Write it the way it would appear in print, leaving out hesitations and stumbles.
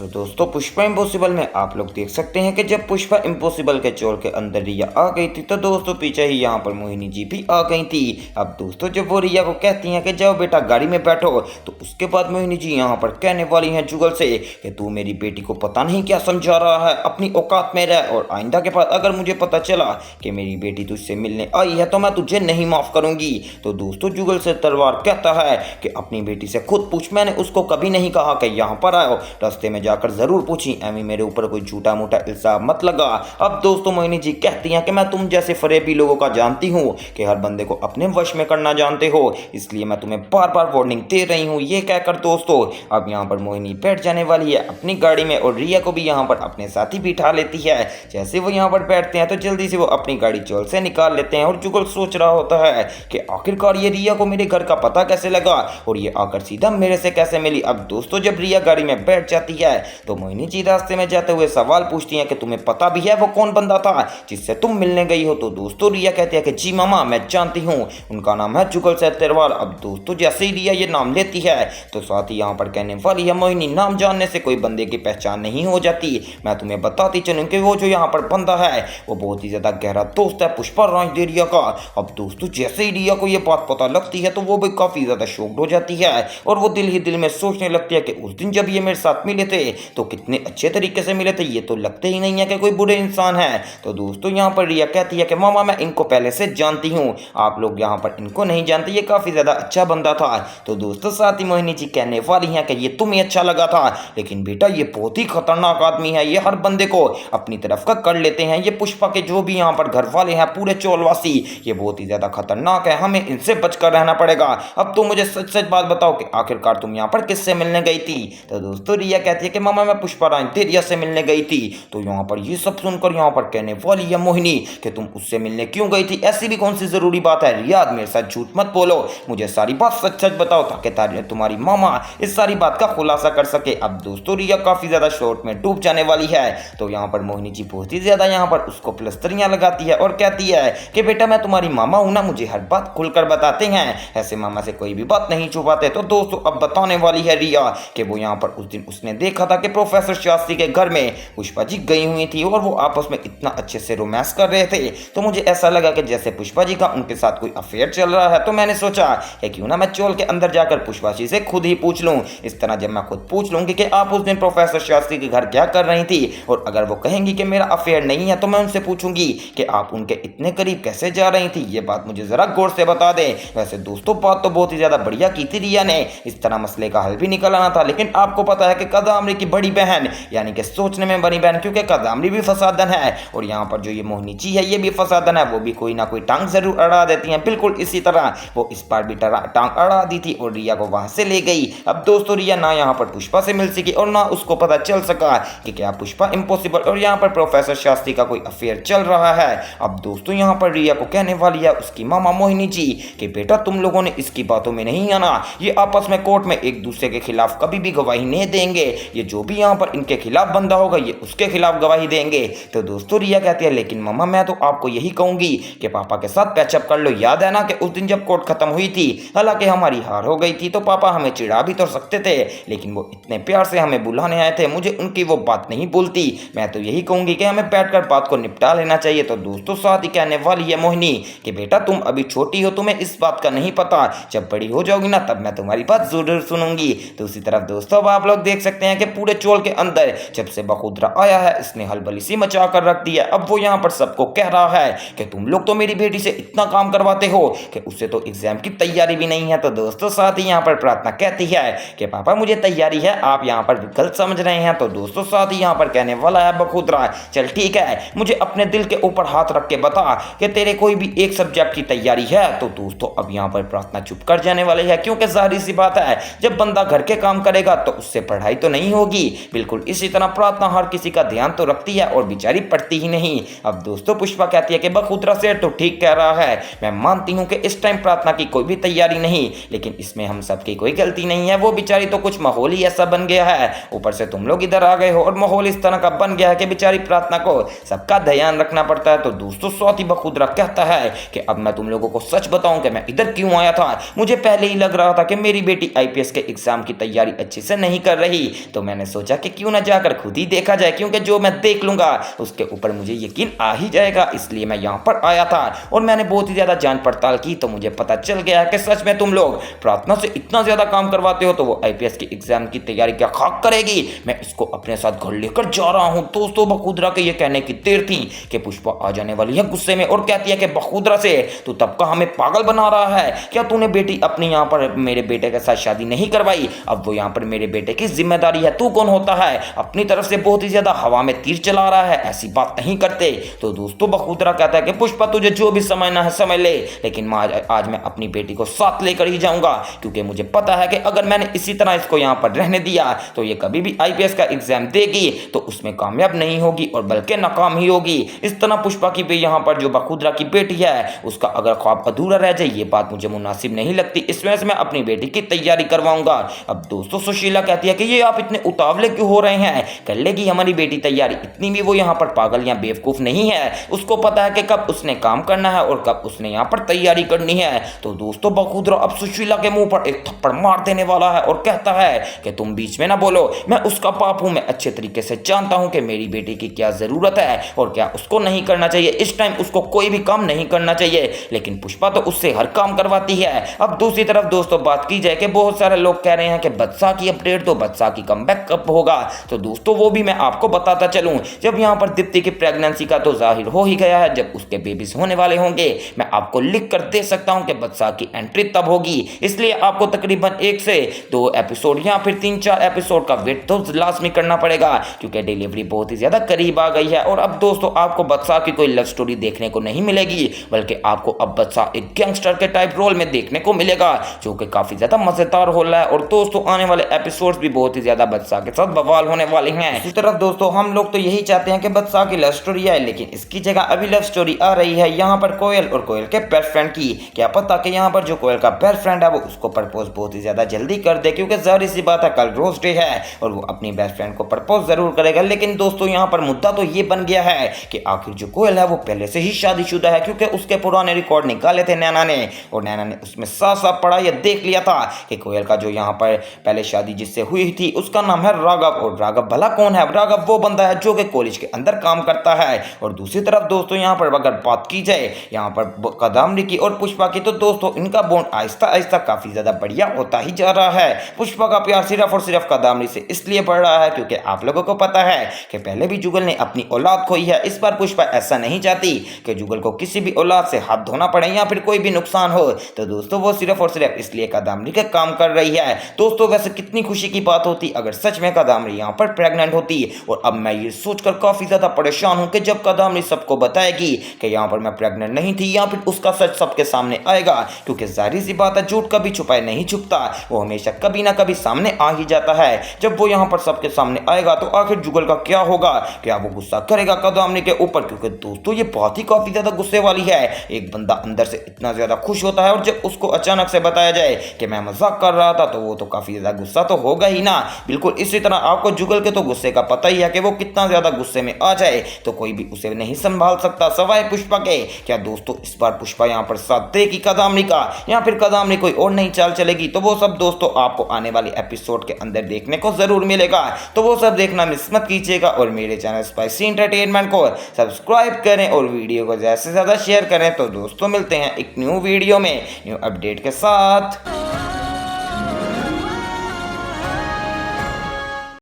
सो दोस्तों, पुष्पा इम्पॉसिबल में आप लोग देख सकते हैं कि जब पुष्पा इम्पॉसिबल के चोर के अंदर रिया आ गई थी तो दोस्तों पीछे ही यहाँ पर मोहिनी जी भी आ गई थी। अब दोस्तों जब वो रिया को कहती हैं कि जाओ बेटा गाड़ी में बैठो, तो उसके बाद मोहिनी जी यहाँ पर कहने वाली हैं जुगल से कि तू मेरी बेटी को पता नहीं क्या समझा रहा है, अपनी औकात में रह, और आइंदा के बाद अगर मुझे पता चला कि मेरी बेटी तुझसे मिलने आई है तो मैं तुझे नहीं माफ करूंगी। तो दोस्तों जुगल से तलवार कहता है कि अपनी बेटी से खुद पूछ, मैंने उसको कभी नहीं कहा कि यहाँ पर आओ, रास्ते में जाकर जरूर पूछी, एमी मेरे ऊपर कोई झूठा मोटा इल्जाम मत लगा। अब दोस्तों मोहिनी जी कहती हैं कि मैं तुम जैसे फरेबी लोगों का जानती हूँ कि हर बंदे को अपने वश में करना जानते हो, इसलिए मैं तुम्हें बार बार वार्निंग दे रही हूँ। ये कहकर दोस्तों अब यहाँ पर मोहिनी बैठ जाने वाली है अपनी गाड़ी में और रिया को भी यहाँ पर अपने साथ ही बिठा लेती है। जैसे वो यहाँ पर बैठते हैं तो जल्दी से वो अपनी गाड़ी चोल से निकाल लेते हैं और जुगल सोच रहा होता है कि आखिरकार ये रिया को मेरे घर का पता कैसे लगा और ये आकर सीधा मेरे से कैसे मिली। अब दोस्तों जब रिया गाड़ी में बैठ जाती है तो मोहिनी जी रास्ते में जाते हुए सवाल पूछती हैं कि तुम्हें पता भी है वो कौन बंदा था जिससे तुम मिलने गई हो। तो दोस्तों रिया कहती है कि जी मामा मैं जानती हूँ, उनका नाम है जुगल सैतेरवाल। अब दोस्तों जैसे ही रिया ये नाम लेती है तो साथ ही यहाँ पर कहने वाली है मोहिनी नाम जानने से कोई बंदे की पहचान नहीं हो जाती, मैं तुम्हें बताती चलूँ कि वो जो यहाँ पर बंदा है वो बहुत ही ज्यादा गहरा दोस्त है पुष्पा राजदे रिया का। अब दोस्तों जैसे ही रिया को ये बात पता लगती है तो वो भी काफी ज्यादा शॉक्ड हो जाती है और वो दिल ही दिल में सोचने लगती है कि उस दिन जब ये मेरे साथ मिले थे तो कितने अच्छे तरीके से मिले थे, ये तो लगते ही नहीं है कि कोई बुरे इंसान है। तो दोस्तों यहाँ पर रिया कहती है कि मामा मैं इनको पहले से जानती हूँ, आप लोग यहाँ पर इनको नहीं जानते, ये काफी ज्यादा अच्छा बंदा था। तो दोस्तों साथ ही मोहिनी जी कहने वाली हैं कि ये तुम्हें अच्छा लगा था, लेकिन बेटा ये बहुत ही खतरनाक आदमी है, ये हर बंदे को अपनी तरफ का कर लेते हैं, ये पुष्पा के जो भी यहाँ पर घर वाले हैं पूरे चोलवासी ये बहुत ही ज्यादा खतरनाक है, हमें इनसे बचकर रहना पड़ेगा। अब तो मुझे सच सच बात बताओ कि आखिरकार तुम यहाँ पर किससे मिलने गई थी। तो दोस्तों रिया कहती है कि मामा मैं पुष्पा राजदे रिया से मिलने गई थी। तो यहाँ पर ये सब सुनकर यहाँ पर कहने वाली है मोहिनी कि तुम उससे मिलने क्यों गई थी, ऐसी भी कौन सी जरूरी बात है। रिया मेरे साथ झूठ मत बोलो, मुझे सारी बात सच सच बताओ ताकि तुम्हारी मामा इस सारी बात का खुलासा कर सके। अब दोस्तों रिया काफी ज्यादा शॉर्ट में डूब जाने वाली है तो यहाँ पर मोहिनी जी बहुत ही ज्यादा यहाँ पर उसको प्लस्तरियां लगाती है और कहती है कि बेटा मैं तुम्हारी मामा हूं ना, मुझे हर बात खुलकर बताते हैं, ऐसे मामा से कोई भी बात नहीं छुपाते। तो दोस्तों अब बताने वाली है रिया कि वो यहाँ पर उस दिन उसने देखा था कि प्रोफेसर शास्त्री के घर में पुष्पा जी गई हुई थी और वो आपस में इतना अच्छे से रोमांस कर रहे थे, तो मुझे ऐसा लगा कि जैसे पुष्पा जी का उनके साथ कोई अफेयर चल रहा है। तो मैंने सोचा कि क्यों ना मैं चोल के अंदर जाकर पुष्पा जी से खुद ही पूछ लूं। इस तरह जब मैं खुद पूछ लूंगी कि आप उस दिन प्रोफेसर शास्त्री के घर क्या कर रही थी और अगर वो कहेंगी कि मेरा अफेयर नहीं है तो मैं उनसे पूछूंगी कि आप उनके इतने करीब कैसे जा रही थी, ये बात मुझे जरा गौर से बता दें। वैसे दोस्तों बात तो बहुत ही ज्यादा बढ़िया की थी रिया ने, इस तरह मसले का हल भी निकल आना था, लेकिन आपको पता है कि कदामरी की बड़ी बहन यानी कि सोचने में बड़ी बहन, क्योंकि कदामरी भी फसादन है और यहाँ पर जो ये मोहिनी जी है ये भी फसादन है, वो भी कोई ना कोई टांग जरूर अड़ा देती हैं। बिल्कुल इसी तरह वो इस बार भी टांग अड़ा दी थी और रिया को वहां से ले गई। अब दोस्तों रिया ना यहाँ पर पुष्पा से मिल सकी और ना उसको पता चल सका कि क्या पुष्पा इम्पॉसिबल और यहाँ पर प्रोफेसर शास्त्री का कोई अफेयर चल रहा है। अब दोस्तों यहाँ पर रिया को कहने वाली है उसकी मामा मोहिनी जी कि बेटा तुम लोगों ने इसकी बातों में नहीं आना, ये आपस में कोर्ट में एक दूसरे के खिलाफ कभी भी गवाही नहीं देंगे, ये जो भी यहाँ पर इनके खिलाफ बंदा होगा ये उसके खिलाफ गवाही देंगे। तो दोस्तों रिया कहती है लेकिन मामा मैं तो आपको यही कहूंगी कि पापा के साथ पैचअप कर लो, याद है ना कि उस दिन जब कोर्ट खत्म हुई थी हालांकि हमारी हार हो गई थी तो पापा हमें चिढ़ा भी तो सकते थे, लेकिन वो इतने प्यार से हमें बुलाने आए थे, मुझे उनकी वो बात नहीं बोलती। मैं तो यही कहूंगी कि हमें बैठकर बात को निपटा लेना चाहिए। तो दोस्तों साथ ही कहने वाली है मोहिनी कि बेटा तुम अभी छोटी हो, तुम्हें इस बात का नहीं पता, जब बड़ी हो जाओगी ना तब मैं तुम्हारी बात जरूर सुनूंगी। तो उसी तरफ दोस्तों अब आप लोग देख सकते हैं कि पूरे चोल के अंदर जब से बखुदरा आया है इसने हलबली सी मचा कर रख दिया। अब वो यहाँ पर सबको कह रहा है कि तुम लोग तो मेरी बेटी से इतना काम करवाते हो कि उससे तो एग्जाम की तैयारी भी नहीं है। तो दोस्तों साथ ही यहाँ पर प्रार्थना कहती है कि पापा मुझे तैयारी है, आप यहाँ पर गलत समझ रहे हैं। तो दोस्तों साथ ही यहाँ पर कहने वाला है बखुदरा चल ठीक है मुझे अपने दिल के ऊपर हाथ रख के बता कि तेरे कोई भी एक सब्जेक्ट की तैयारी है। तो दोस्तों अब यहाँ पर प्रार्थना चुप कर जाने वाली है क्योंकि जाहिर सी बात है जब बंदा घर के काम करेगा तो उससे पढ़ाई तो नहीं होगी। बिल्कुल इसी तरह प्रार्थना हर किसी का ध्यान तो रखती है और बेचारी पढ़ती ही नहीं। अब दोस्तों पुष्पा कहती है कि बखुदरा से तो ठीक कह रहा है, मैं मानती हूँ कि इस टाइम प्रार्थना की कोई भी तैयारी नहीं, लेकिन इसमें हम सबकी कोई गलती नहीं है, वो बेचारी तो कुछ माहौल ही ऐसा बन गया है, ऊपर से तुम लोग इधर आ गए हो और माहौल इस तरह का बन गया है कि बेचारी प्रार्थना को सबका ध्यान रखना पड़ता है। तो दोस्तों स्वाति बखुदरा कहता है कि अब मैं तुम लोगों को सच बताऊं कि मैं इधर क्यों आया था, मुझे पहले ही लग रहा था कि मेरी बेटी आईपीएस के एग्जाम की तैयारी अच्छे से नहीं कर रही, तो मैंने सोचा कि क्यों ना जाकर खुद ही देखा जाए, क्योंकि जो मैं देख लूंगा उसके ऊपर मुझे यकीन आ ही जाएगा। इसलिए मैं यहाँ पर आया था और मैंने बहुत ही ज़्यादा जांच पड़ताल की तो मुझे पता चल गया कि सच में तुम लोग प्रार्थना से इतना ज़्यादा काम करवाते हो तो वो आईपीएस की एग्जाम की तैयारी क्या खाक करेगी। मैं इसको अपने साथ घर लेकर जा रहा हूँ। दोस्तों बखुदरा के ये कहने की देर थी कि पुष्पा आ जाने वाली है गुस्से में और कहती है कि बखुदरा से तू तब का हमें पागल बना रहा है, क्या तूने बेटी अपनी यहाँ पर मेरे बेटे के साथ शादी नहीं करवाई, अब वो यहाँ पर मेरे बेटे की जिम्मेदारी है, तू कौन होता है, अपनी तरफ से बहुत ही ज्यादा हवा में तीर चला रहा है, ऐसी बात नहीं करते। तो दोस्तों बखुदरा कहता है कि पुष्पा तुझे जो भी समझना है समझ ले, लेकिन आज मैं अपनी बेटी को साथ लेकर ही जाऊंगा, क्योंकि मुझे पता है कि अगर मैंने इसी तरह इसको यहाँ पर रहने दिया तो ये कभी भी आईपीएस का एग्जाम देगी तो उसमें कामयाब नहीं होगी और बल्कि नाकाम ही होगी। इस तरह पुष्पा की भी यहाँ पर जो बखुदरा की बेटी है उसका अगर ख्वाब अधूरा रह जाए ये बात मुझे मुनासिब नहीं लगती, इस वजह से मैं अपनी बेटी की तैयारी करवाऊंगा। अब दोस्तों सुशीला कहती है कि ये आप इतने उतावले क्यों हो रहे हैं, कर लेगी हमारी बेटी तैयारी, इतनी भी वो यहाँ पर पागल या बेवकूफ नहीं है, उसको पता है कि कब उसने काम करना है और कब उसने यहाँ पर तैयारी करनी है। तो दोस्तों बखुदरा अब सुशीला के मुंह पर एक थप्पड़ मार देने वाला है और कहता है कि तुम बीच में ना बोलो, मैं उसका पाप हूं, मैं अच्छे तरीके से जानता हूं कि मेरी बेटी की क्या जरूरत है और क्या उसको नहीं करना चाहिए। इस टाइम उसको कोई भी काम नहीं करना चाहिए, लेकिन पुष्पा तो उससे हर काम करवाती है। अब दूसरी तरफ दोस्तों बात की जाए कि बहुत सारे लोग कह रहे हैं कि बदसा की अपडेट तो बदसा की कमबैक कब होगा, तो दोस्तों वो भी मैं आपको बताता चलूं। जब यहाँ पर दीप्ति की प्रेगनेंसी का तो जाहिर हो ही गया है, जब उसके बेबीज होने वाले होंगे मैं आपको लिख कर दे सकता हूं कि बदसा की एंट्री तब होगी। इसलिए आपको तकरीबन 1 से 2 एपिसोड या फिर 3-4 एपिसोड का वेट तो लाजमी करना पड़ेगा, क्योंकि डिलीवरी बहुत ही ज्यादा करीब आ गई है। और अब दोस्तों आपको बदसा की कोई लव स्टोरी देखने को नहीं मिलेगी, बल्कि आपको अब बदसा एक गैंगस्टर के टाइप रोल में देखने को मिलेगा, जो कि काफी ज्यादा मजेदार हो रहा है। और दोस्तों आने वाले एपिसोड्स भी बहुत ही ज्यादा बदसा के साथ बवाल होने वाले हैं। इसी तरफ दोस्तों हम लोग तो यही चाहते हैं कि बदसा की लव स्टोरी आए, लेकिन इसकी जगह अभी लव स्टोरी आ रही है यहाँ पर कोयल और कोयल के बेस्ट फ्रेंड की। क्या पता कि यहाँ पर जो कोयल का बेस्ट फ्रेंड है वो उसको प्रपोज बहुत ही ज्यादा जल्दी कर दे, क्योंकि जाहिर सी बात है कल रोज डे है और वो अपनी बेस्ट फ्रेंड को प्रपोज जरूर करेगा। लेकिन दोस्तों यहाँ पर मुद्दा तो ये बन गया है कि आखिर जो कोयल है वो पहले से ही शादीशुदा है, क्योंकि उसके पुराने रिकॉर्ड निकाले थे नैना ने और नैना ने उसमें साफ साफ पढ़ा या देख लिया था कि कोयल का जो यहाँ पर पहले शादी जिससे हुई थी उसका नाम है राघव। और राघव भला कौन है? राघव वो बंदा है जो कि कॉलेज के अंदर काम करता है। और दूसरी तरफ दोस्तों यहाँ पर अगर बात की जाए यहाँ पर कादम्बरी की और पुष्पा की, तो दोस्तों इनका बॉन्ड आहिस्ता आहिस्ता काफी ज्यादा बढ़िया होता ही जा रहा है। पुष्पा का प्यार सिर्फ और सिर्फ कादम्बरी से इसलिए बढ़ रहा है क्योंकि आप लोगों को पता है कि पहले भी जुगल ने अपनी औलाद खोई है। इस बार पुष्पा ऐसा नहीं चाहती कि जुगल को किसी भी औलाद से हाथ धोना पड़े या फिर कोई भी नुकसान हो, तो दोस्तों वो सिर्फ और सिर्फ इसलिए कादम्बरी का काम कर रही है। दोस्तों वैसे कितनी खुशी की बात होती अगर सच में कादम्बरी यहाँ पर प्रेग्नेंट होती। और अब मैं ये सोचकर काफी ज्यादा परेशान हूँ कि जब कादम्बरी सबको बताएगी कि यहाँ पर मैं प्रेग्नेंट नहीं थी या फिर उसका सच सबके सामने आएगा, क्योंकि जाहिर सी बात है झूठ कभी छुपाए नहीं छुपता, वो हमेशा कभी ना कभी सामने आ ही जाता है। जब वो यहाँ पर सबके सामने आएगा तो आखिर जुगल का क्या होगा? क्या वो गुस्सा करेगा कादम्बरी के ऊपर? क्योंकि दोस्तों ये बहुत ही काफी ज्यादा गुस्से वाली है। एक बंदा अंदर से इतना ज्यादा खुश होता है और जब उसको अचानक से बताया जाए कि मैं मजाक कर रहा था तो वो तो काफी ज्यादा गुस्सा तो होगा ही ना। बिल्कुल इसी तरह आपको जुगल के तो गुस्से का पता ही है कि वो कितना ज्यादा गुस्से में आ जाए तो कोई भी उसे नहीं संभाल सकता सवाए पुष्पा के। क्या दोस्तों इस बार पुष्पा यहाँ पर साथ देगी कादम्बरी का या फिर कादम्बरी कोई और नई चाल चलेगी? तो वो सब दोस्तों आपको आने वाले एपिसोड के अंदर देखने को जरूर मिलेगा, तो वो सब देखना मिस मत कीजिएगा। और मेरे चैनल स्पाइसी एंटरटेनमेंट को सब्सक्राइब करें और वीडियो को ज्यादा से ज्यादा शेयर करें। तो दोस्तों मिलते हैं एक न्यू वीडियो में न्यू अपडेट के साथ।